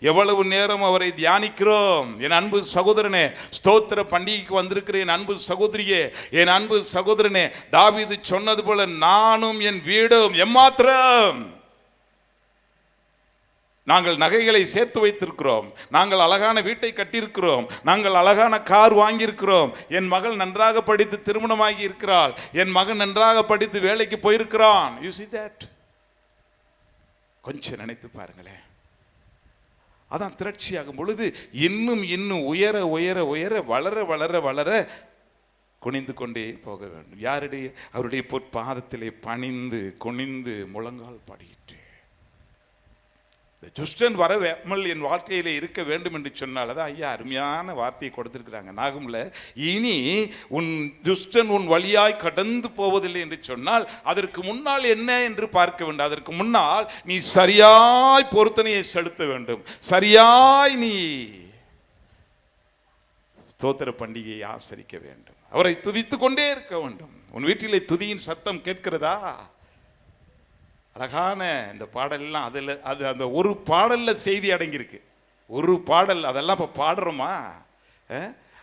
எவ்வளவு நேரம் அவரை தியானிக்கிறோம். என் அன்பு சகோதரனே, ஸ்தோத்திர பண்டிகைக்கு வந்திருக்கிற என் அன்பு சகோதரியே, என் அன்பு சகோதரனே, தாவீது சொன்னது போல நானும் என் வீடும் எம்மாத்திரம். நாங்கள் நகைகளை சேர்த்து வைத்திருக்கிறோம், நாங்கள் அழகான வீட்டை கட்டியிருக்கிறோம், நாங்கள் அழகான கார் வாங்கியிருக்கிறோம், என் மகள் நன்றாக படித்து திருமணமாகி இருக்கிறாள், என் மகன் நன்றாக படித்து வேலைக்கு போயிருக்கிறான். You see that? கொஞ்சம் நினைத்து பாருங்களேன். அதான் திரட்சியாகும் பொழுது இன்னும் இன்னும் உயர உயர உயர வளர வளர வளர குனிந்து கொண்டே போக வேண்டும். யாருடைய? அவருடைய பொற்பாதத்திலே பணிந்து குனிந்து முழங்கால் படியிட்டு, துஷ்டன் வரவேமல் என் வாழ்க்கையிலே இருக்க வேண்டும் என்று சொன்னால், அதான் ஐயா அருமையான வார்த்தையை கொடுத்திருக்கிறாங்க நாகும்ல. இனி உன் துஷ்டன் உன் வழியாய் கடந்து போவதில்லை என்று சொன்னால் அதற்கு முன்னால் என்ன என்று பார்க்க வேண்டும். அதற்கு முன்னால் நீ சரியாய் பொருத்தனையை செலுத்த வேண்டும், சரியாய் நீ ஸ்தோத்திர பண்டிகையை ஆசரிக்க வேண்டும், அவரை துதித்து கொண்டே இருக்க வேண்டும். உன் வீட்டிலே துதியின் சத்தம் கேட்கிறதா? அழகான இந்த பாடல்லாம் அதில் அந்த ஒரு பாடலில் செய்தி அடங்கியிருக்கு. ஒரு பாடல் அதெல்லாம் இப்போ பாடுறோமா?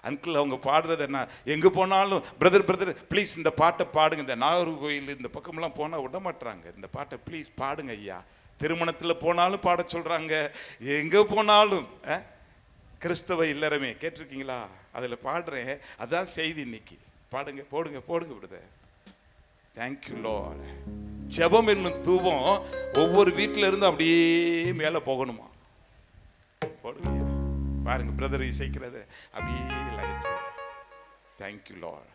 அங்கிள் அவங்க பாடுறது என்ன? எங்கே போனாலும் பிரதர் ப்ளீஸ் இந்த பாட்டை பாடுங்க. இந்த நாகர்கோயில் இந்த பக்கமெல்லாம் போனால் விட மாட்டுறாங்க. இந்த பாட்டை ப்ளீஸ் பாடுங்க ஐயா. திருமணத்தில் போனாலும் பாட சொல்கிறாங்க, எங்கே போனாலும். கிறிஸ்தவ இல்லறமே கேட்டிருக்கீங்களா? அதில் பாடுறேன், அதான் செய்தி இன்னைக்கு. பாடுங்க, போடுங்க பிரதர். Thank you Lord. ஜெபம் என்னும் தூபம் ஒவ்வொரு வீட்டில இருந்து அப்படியே மேலே போகணுமா? போடுங்க பாருங்க, பிரதர் இசைக்கிறது அப்படியே லைட். Thank you Lord.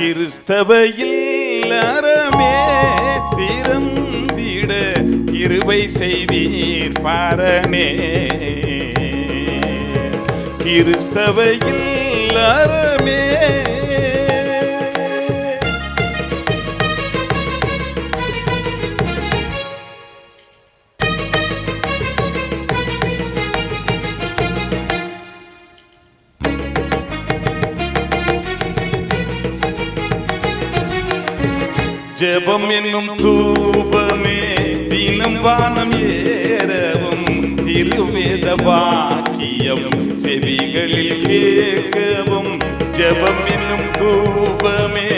கிறிஸ்தவ இல்லறமே சிறந்திட கிருபை செய்வீர் பாரணே. கிறிஸ்தவ இல்லறமே ஜெபம் என்னும் தூபமே தினம் வானம் ஏறவும், திருவேத வாக்கியம் செவிகளில் கேட்கவும். ஜெபம் என்னும் தூபமே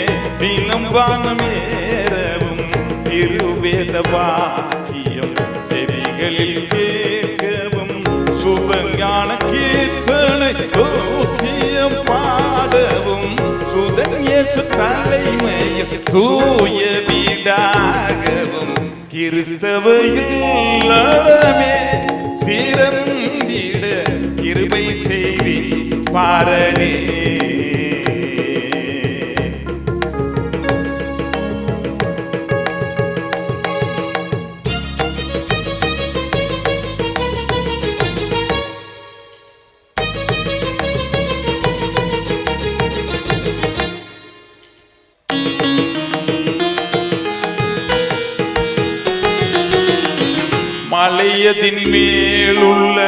தினம் வானம் ஏறவும், திருவேத வாக்கியம் செவிகளில் கேட்கவும். சுபஞான கீர்த்தனை தோத்தியம் பாடவும், சுதன் இயேசு தலைமையில் தூய வீடாகவும். கிறிஸ்தவ இல்லறமே சிறந்திட கிருபை செய்வீர் பாரணே. மலையதின் மேலுள்ள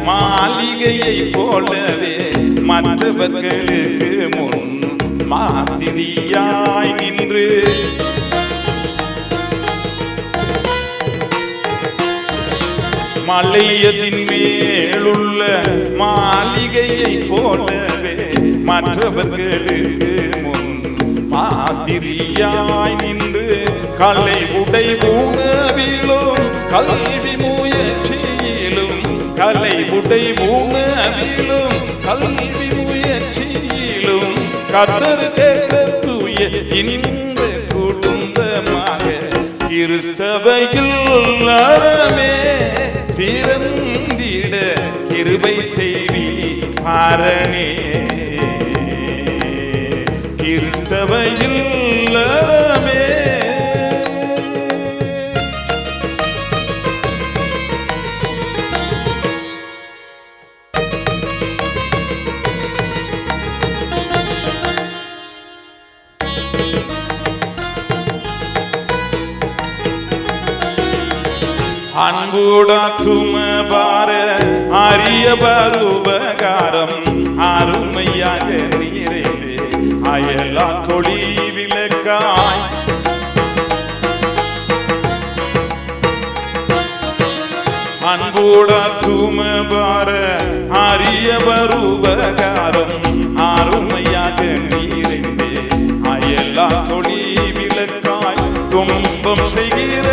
மாளிகையை போலவே மற்றவர்களுக்கு முன் மாதிரியாய் நின்று, மலையதின் மேலுள்ள மாளிகையை போலவே மற்றவர்களுக்கு முன் மாதிரியாய் நின்று, கலை உடை உணவிலும் கல்வி முயற்சியிலும், கலை உடை உணவிலும் கல்வி முயற்சியிலும், கர்த்தர் கேட்ட தூய இன்ப குடும்பமாக கிறிஸ்தவ இல்லறமே சிறந்திட கிருபை செய்வீர் பாரணே. கிறிஸ்தவ இல்லறமே அன்புடா தும பார அரியவர் உபகாரம் அருமையாக நிறைந்து அயலா கொடி விளக்காய் அன்புடா தும பார அரியவர் உபகாரம் அருமையாக நிறைந்து அயலா கொடி விளக்காய் துன்பம் செய்கிற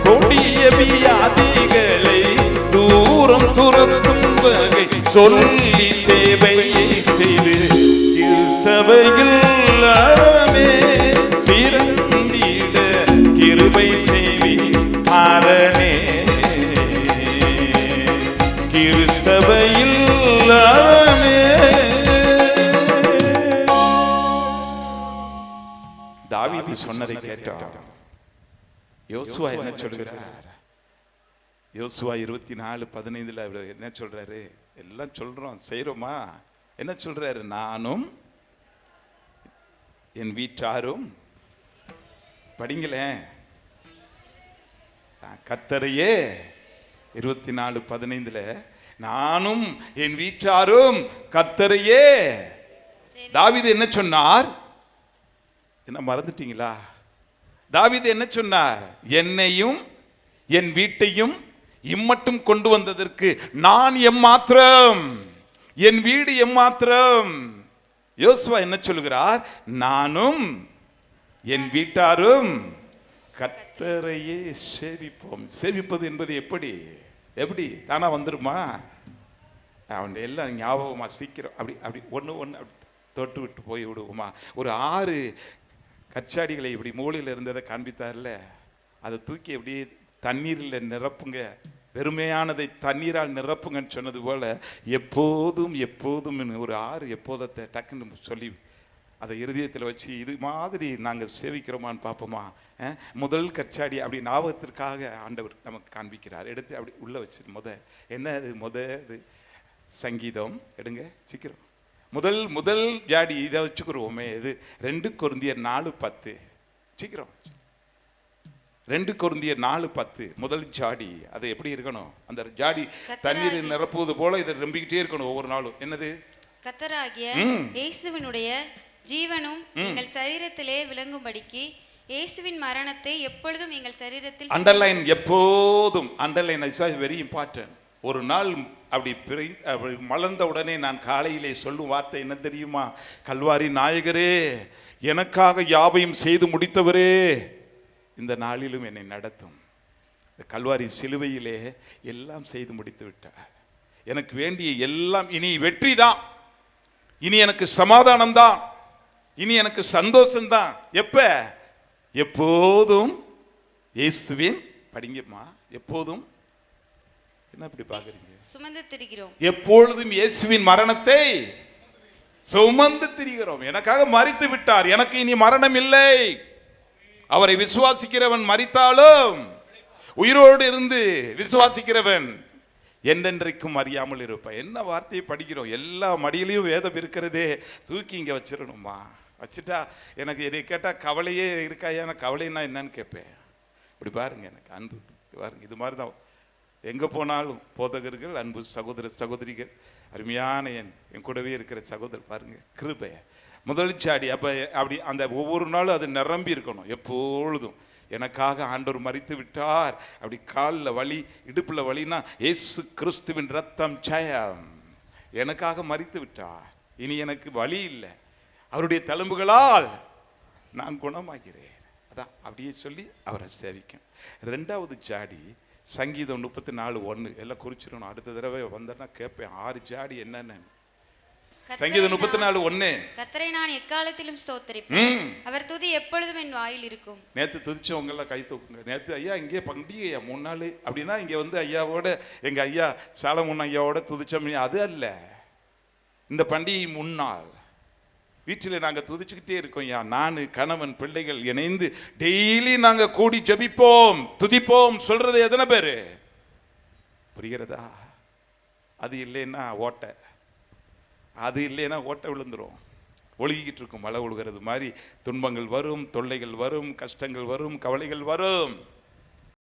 கொடிய வியாதிகளை தூரம் துரத்தும் வகை சொல்லி சேவை செய்து கிறிஸ்தவையில் அறமே சிறந்திட கிருபை செய்வி அரணே கிறிஸ்தவையில் அறமே. தாவீது சொன்னதை கேட்டார். யோசுவா என்ன சொல்கிறார்? யோசுவா 24:15 என்ன சொல்றாரு? எல்லாம் சொல்றோம், செய்யறோமா? என்ன சொல்றாரு? நானும் என் வீட்டாரும் படிங்களேன் கர்த்தரையே 24:15 நானும் என் வீட்டாரும் கர்த்தரையே. தாவீது என்ன சொன்னார்? என்ன மறந்துட்டீங்களா? தாவீது என்ன சொன்னார்? என்னையும் என் வீட்டையும் இம்மட்டும் கொண்டு வந்ததற்கு நான் எம்மாத்திரம், என் வீடு எம்மாத்திரம். யோசுவா என்ன சொல்கிறார்? நானும் என் வீட்டாரும் கர்த்தரையே சேவிப்போம். சேவிப்பது என்பது எப்படி? எப்படி தானா வந்துருமா? அவன் எல்லாம் ஞாபகமா சீக்கிரம் அப்படி அப்படி ஒன்று ஒன்று அப்படி தொட்டு விட்டு போய் விடுவோமா? ஒரு 6 கச்சாடிகளை இப்படி மூலையில் இருந்ததை காண்பித்தார்ல, அதை தூக்கி அப்படியே தண்ணீரில் நிரப்புங்க, வெறுமையானதை தண்ணீரால் நிரப்புங்கன்னு சொன்னது போல எப்போதும் எப்போதும் ஒரு 6 எப்போதத்தை டக்குன்னு சொல்லி அதை இருதயத்தில் வச்சு இது மாதிரி நாங்கள் சேவிக்கிறோமான்னு பார்ப்போமா? முதல் கச்சாடி அப்படி ஞாபகத்திற்காக ஆண்டவர் நமக்கு காண்பிக்கிறார். எடுத்து அப்படி உள்ளே வச்சு என்ன இது சங்கீதம் எடுங்க சீக்கிரம். முதல் ஜாடி இதை வச்சுக்கிறோமே. இது 2 கொரிந்தியர் 4:10 சீக்கிரம். 2 கொரிந்தியர் 4:10 முதல் ஜாடி. அது எப்படி இருக்கணும்? அந்த ஜாடி தண்ணீர் நிரப்புவது போல இதை நம்பிக்கிட்டே இருக்கணும் ஒவ்வொரு நாளும். என்னது? கர்த்தராகிய இயேசுவினுடைய ஜீவனும் எங்கள் சரீரத்திலே விளங்கும்படிக்கு இயேசுவின் மரணத்தை எப்பொழுதும் எங்கள் சரீரத்தில். அண்டர்லைன், எப்போதும் அண்டர்லைன் இஸ் வெரி இம்பார்ட்டன்ட். ஒரு நாள் அப்படி மலர்ந்த உடனே நான் காலையிலே சொல்லும் வார்த்தை என்ன தெரியுமா? கல்வாரி நாயகரே, எனக்காக யாவையும் செய்து முடித்தவரே, இந்த நாளிலும் என்னை நடத்தும். இந்த கல்வாரி சிலுவையிலே எல்லாம் செய்து முடித்து விட்டார். எனக்கு வேண்டிய எல்லாம். இனி வெற்றி தான், இனி எனக்கு சமாதானம் தான், இனி எனக்கு சந்தோஷம்தான். எப்போதும் இயேசுவின் படிங்கம்மா. எப்போதும் என்ன இப்படி பார்க்குறீங்க? சுமந்து திரிகிறோம். எப்பொழுதும் இயேசுவின் மரணத்தை சுமந்து திரிகிறோம். எனக்காக மரித்து விட்டார், எனக்கு இனி மரணம் இல்லை. அவரை விசுவாசிக்கிறவன் மரித்தாலும் உயிரோடு இருந்து விசுவாசிக்கிறவன் என்றென்றைக்கும் அறியாமல் இருப்பான். என்ன வார்த்தையை படிக்கிறோம்? எல்லா மடியிலையும் வேதம் இருக்கிறதே, தூக்கி இங்கே வச்சிடணுமா? வச்சுட்டா எனக்கு இதை கேட்டால் கவலையே இருக்காயா? கவலைன்னா என்னன்னு கேட்பேன். இப்படி பாருங்க, எனக்கு அன்பு பாருங்க, இது மாதிரி தான் எங்கே போனாலும் போதகர்கள், அன்பு சகோதர சகோதரிகள், அருமையான என் கூடவே இருக்கிற சகோதரர் பாருங்க, கிருபை முதல் சாடி. அப்படி அந்த ஒவ்வொரு நாளும் அது நிரம்பி இருக்கணும். எப்பொழுதும் எனக்காக ஆண்டவர் மரித்து விட்டார். அப்படி காலில் வலி, இடுப்பில் வலினா இயேசு கிறிஸ்துவின் ரத்தம் ஜெயம், எனக்காக மரித்து விட்டார், இனி எனக்கு வலி இல்லை, அவருடைய தழும்புகளால் நான் குணமாகிறேன். அதான் அப்படியே சொல்லி அவரை சேவிக்கும். 2வது ஜாடி சங்கீதம் 34:1 எல்லாம் குறிச்சிடணும். அடுத்த தடவை வந்தேன்னா கேட்பேன் 6 ஜாடி என்னன்னு. சங்கீதம் 34:1 கர்த்தரை நான் எக்காலத்திலும் ஸ்தோத்திரிப்பேன், அவர் துதி எப்பொழுதும் என் வாயில் இருக்கும். நேற்று துதிச்சவங்க எல்லாம் கை தூக்குங்க. நேற்று ஐயா இங்கே பண்டிகையா 3 நாள் அப்படின்னா இங்கே வந்து ஐயாவோட எங்க ஐயா சாலமோன் ஐயாவோட துதிச்சோம். அது அல்ல, இந்த பண்டிகை முன்னாள் வீட்டில் நாங்கள் துதிச்சுக்கிட்டே இருக்கோம். ஐயா நான் கணவன் பிள்ளைகள் இணைந்து டெய்லி நாங்கள் கூடி ஜெபிப்போம், துதிப்போம். சொல்றது எத்தனை பேர் புரிகிறதா? அது இல்லைன்னா ஓட்டை, அது இல்லைன்னா ஓட்டை விழுந்துரும். ஒழுகிக்கிட்டு இருக்கும் மழை ஒழுகிறது மாதிரி துன்பங்கள் வரும், தொல்லைகள் வரும், கஷ்டங்கள் வரும், கவலைகள் வரும்.